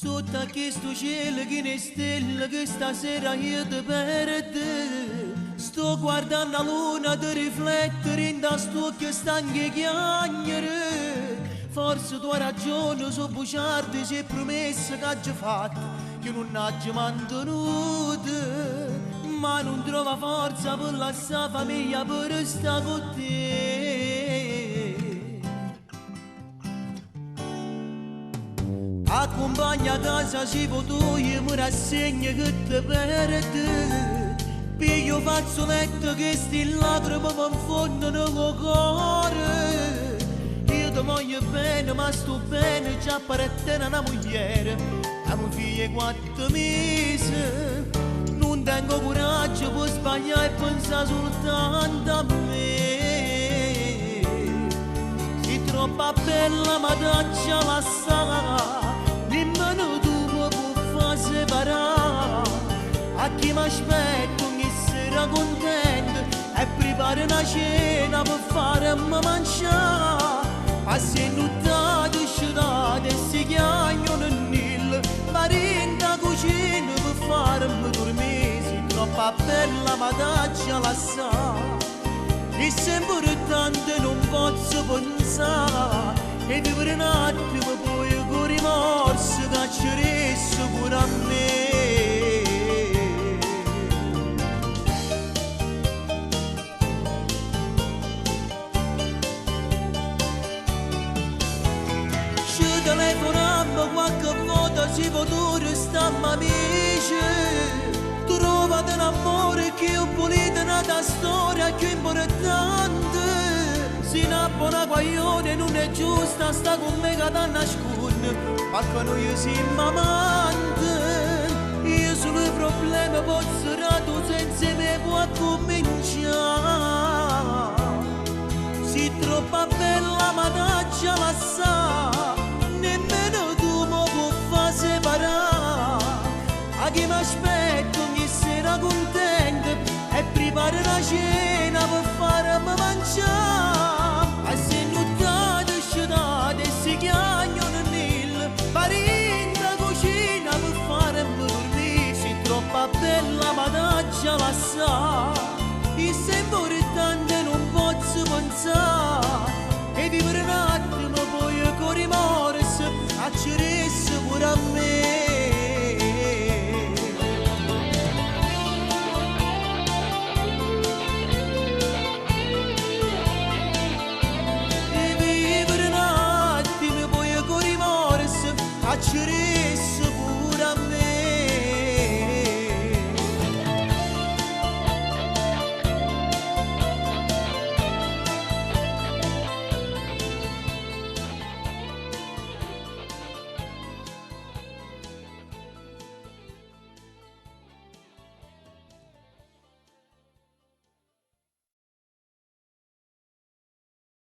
Sotto a questo cielo che ne stelle che stasera io ti perdo. Sto guardando la luna di riflettere in da sto che stanche chiagnere. Forse tu hai ragione, so buciardi, c'è promessa che hai fatto, che non hai mantenuto. Ma non trova forza per lasciare famiglia per stare con te. Accompagna a casa se tu io mi rassegno che ti perdo. Piglio fazzoletto che sti lacrime mi infondono col cuore. Io ti voglio bene ma sto bene già per te una moglie. Abbiamo figlie 4 mesi. Non tengo coraggio per sbagliare e pensare soltanto a me. Sei troppo bella ma taccia la sala. Nemmeno tu mi puoi far separare. A chi mi aspetta ogni sera contento e prepara una cena per farmi mangiare. Ma se non ti sciutate e si chiamano nel parente a cucina per farmi dormire. Sei troppo bella ma taccia la sa. E sempre tanto non posso pensare e vivere un attimo poi con rimorso che ci resta pure a me. Ci telefoniamo qualche volta si può restare amici. Trovate un amore che ho pulito nata storia che è importante. Se una buona guaglione non è giusta sta con me che da nasconde. Perché noi siamo amanti. Io solo i problemi posso tu senza me può cominciare. Sei troppo bella ma taccia la sa. Nemmeno tu mi puoi far separare. A chi mi aspetta ogni sera contento e prepara una cena per farmi mangiare. Ma se non date sciutate e si chiamano nel parente a cucina per farmi dormire. Sei troppo bella ma taccia la sa. E sempre tanto non posso pensare e vivere un attimo poi con rimorso a ci resta pure a me. Should